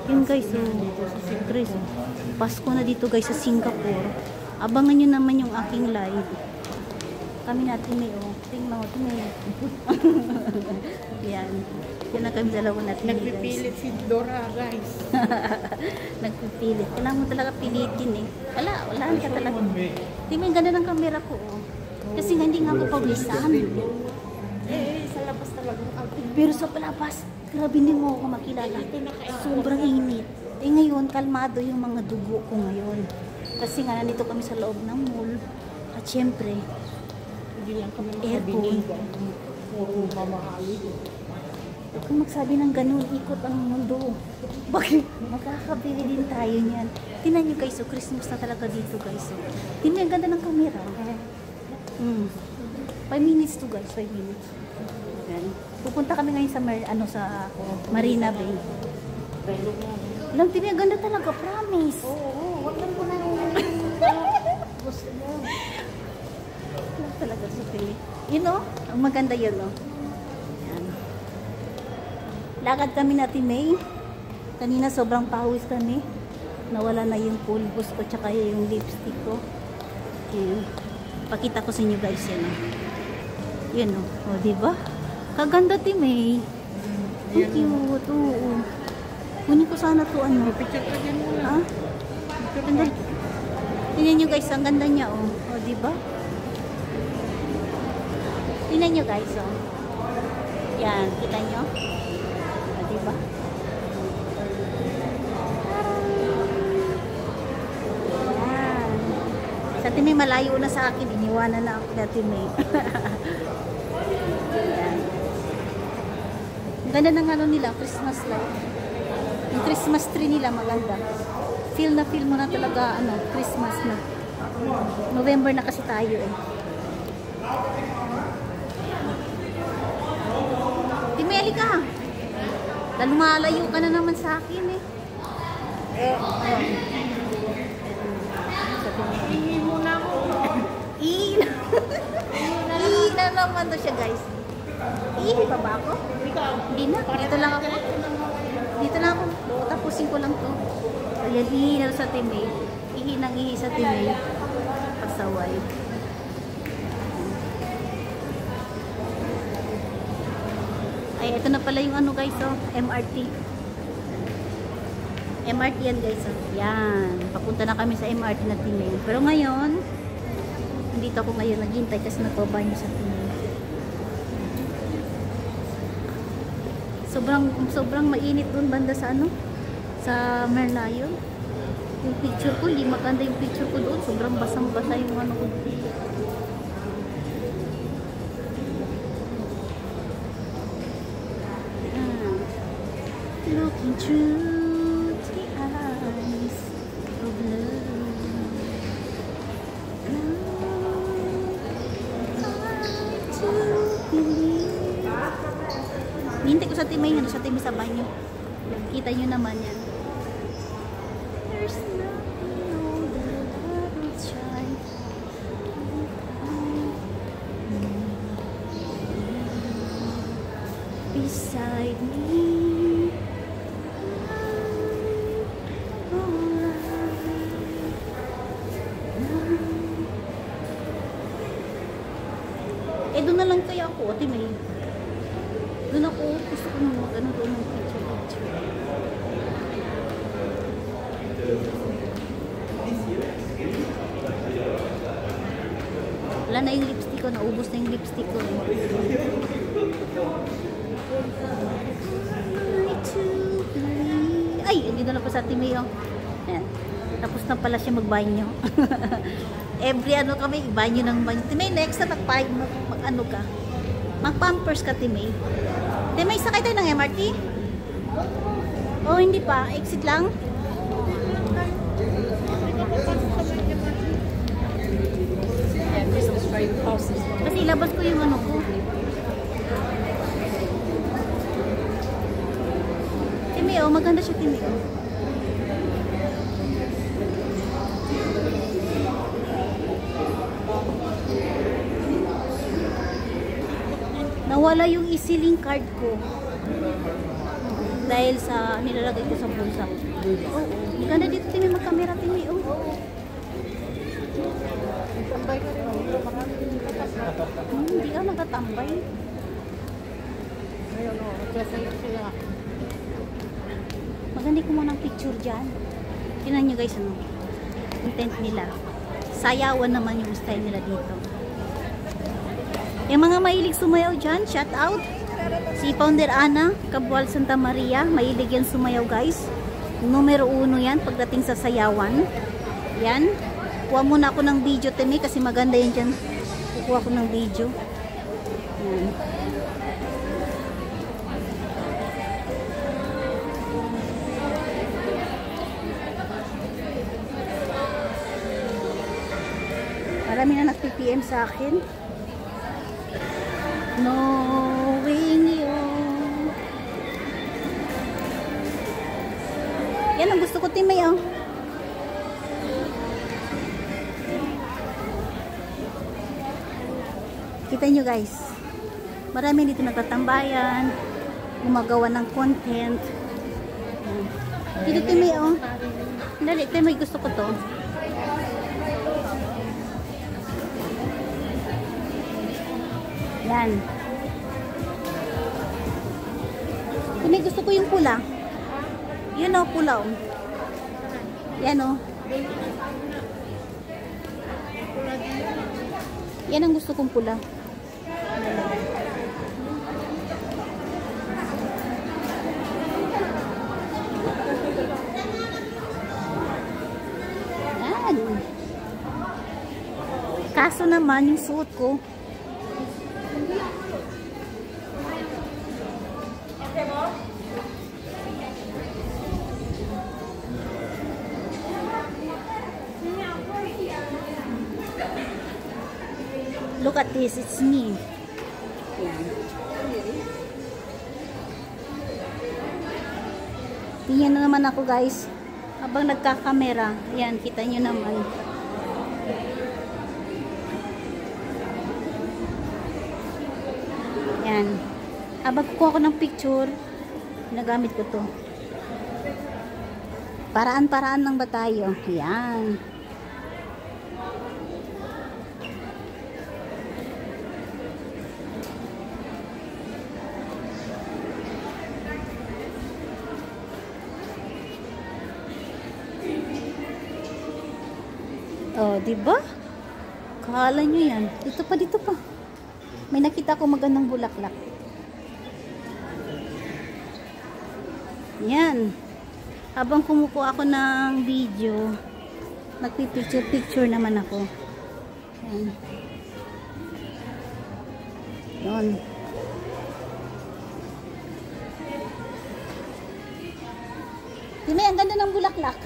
Yun guys, Chris, Pasko na dito guys sa Singapore. Abangan nyo naman yung aking live. Kami natin may tingnan mo, yan. Yan na kami dalawa natin. Nagpipilit si Dora guys. Nagpipilit. Kailangan mo talaga pilitin eh. Wala ka talaga. Di may ganda ng camera ko kasi nga hindi nga ako paglisan. Sa labas talaga. Pero sa palabas, grabe hindi mo ako makilala. Sobrang init. Ngayon, kalmado yung mga dugo ko ngayon. Kasi nga nandito kami sa loob ng mall. At syempre, Hindi lang kami aircon. Puro mamahali. Huwag kang magsabi ng ganun, ikot ang mundo. Bakit? Makakabili din tayo niyan. Tingnan nyo guys, Christmas na talaga dito guys. Tingnan ang ganda ng camera. 5 minutes to guys, 5 minutes. Yan. Pupunta kami ngayon sa Marina Bay. Lang, tingnan ang ganda talaga, promise. Oo, wag lang po na gusto mo. Lang talaga sa Pili. Yun ang maganda yun Yan. Lakad kami natin May. Kanina sobrang pawis kami. Nawala na yung pulbos ko tsaka yung lipstick ko. Yan. Pakita ko sa inyo guys yan Yan diba? Kaganda May. Ang cute. Kunin ko sana to Picture ka dyan muna. Ha? Ganda. Tingnan nyo guys, ang ganda niya diba? Tingnan nyo guys Yan, kita nyo? Diba? Yan. Sa Timay malayo na sa akin, iniwanan na ako na Timay. Yan. Ang ganda ng nila, Christmas light. Yung Christmas tree nila maganda. Feel mo na talaga Christmas na. November na kasi tayo Timeli ka. Lumalayo ka na naman sa akin Ihi muna mo. Ihi na naman to siya guys. Ihi pa ba ako? Hindi na. Dito lang ako. Tapusin ko lang to. Ayan, ihi na sa Timay. Ihi sa Timay. Pasaway. Ay, ito na pala yung guys MRT. MRT yan guys Yan. Papunta na kami sa MRT na Timay. Pero ngayon, nandito ako ngayon naghintay kasi nagbabanyo sa Timay. Sobrang mainit doon banda sa sa Merlion. Yung picture ko, hindi maganda yung picture ko doon. Sobrang basang-basa yung ko. Looking through the eyes of love. To believe. Hintay ko sa Timay, sa Timay sa banyo. Kita nyo naman yan. There's nothing that will shine beside me. Doon na lang kaya ako, Timay. Doon ako, gusto ko nung doon ng picture. Wala na yung lipstick ko, naubos na yung lipstick ko Ay, hindi na lang pa sa Timay Ayan. Tapos na pala siya magbanyo. Every kami, banyo ng banyo. Timay, next na ka. Mag-pampers ka, Timay. Timay, sakay tayo ng MRT? Hindi pa. Exit lang? Kasi ilabas ko yung ko. Timay, maganda siya, Timay. Nawala yung EZ-Link card ko. Dahil sa nilalagay ko sa bulsa. Oo. Maganda dito, Timi. Mag-camera, Timi. Oo. Tambay ka rin. Hindi ka nagtatambay. Ayun o, nagsasayo sila. Maganda ko muna ng picture dyan. Tingnan nyo guys, ano. Content nila. Sayawan naman yung style nila dito. Yung mga mahilig sumayaw dyan, shout out. Si Founder Ana, Cabual Santa Maria, mahilig yan sumayaw guys. Numero 1 yan pagdating sa sayawan. Yan. Kuha muna ako ng video, Temi, kasi maganda yan dyan. Kukuha ko ng video. Yan. Marami na nag-PPM sa akin. Knowing you. Yan ang gusto ko, Timay, oh. Kita nyo guys. Marami dito nagtatambayan. Gumagawa ng content. Dito, Timay, oh. Dali, Timay, gusto ko to. Yan. Kung may gusto ko yung pula. Yun o, pula o. Yan o. Yan ang gusto kong pula. Yan. Kaso naman, yung suot ko, look at this, it's me. Yan. Tingnan na naman ako guys. Habang nagkakamera. Yan, kita nyo naman. Yan. Habang kukuha ko ng picture, nagamit ko to. Paraan-paraan lang ba tayo? Yan. Oh, diba? Kala nyo yan. Dito pa, dito pa. May nakita ko magandang bulaklak. Yan. Habang kumukuha ako ng video, nagpipicture-picture naman ako. Yan. Yun. Dime, ang ganda ng bulaklak.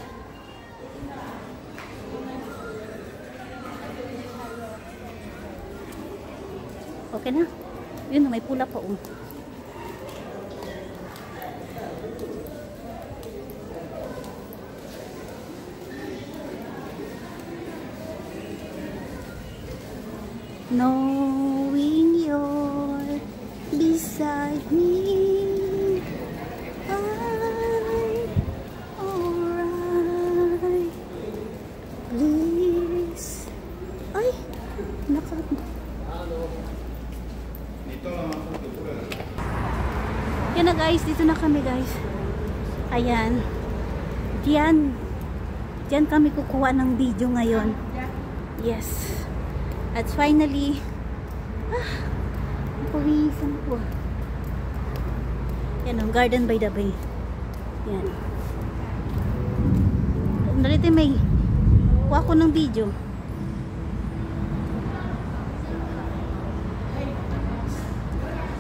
Okay na. Yun, may pula pa oh. Knowing you're beside me, I'm alright. Please. Ay, yan na guys, dito na kami guys. Ayan. Diyan kami kukuha ng video ngayon. Yes. At finally, napawisan ko. Yan o, Garden by the Bay. Yan. Narito may kuha ko ng video.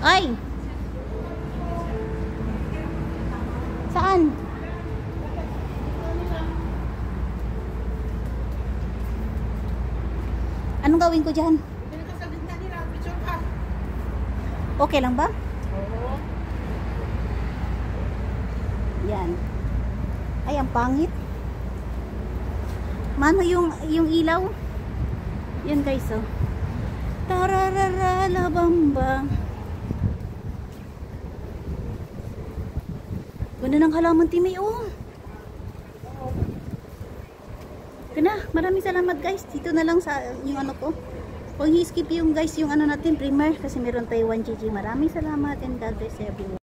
Ay! Saan? Anong gawin ko dyan? Okay lang ba? Oo. Yan. Ay, ang pangit. Mano yung ilaw? Yan guys, oh. Tararara, labamba. Ganda ng halaman, Timmy, oh. Kana, maraming salamat guys. Dito na lang sa yung ano ko. Huwag i-skip yung guys yung ano natin, primer. Kasi meron tayo 1 GG. Maraming salamat and God bless everyone.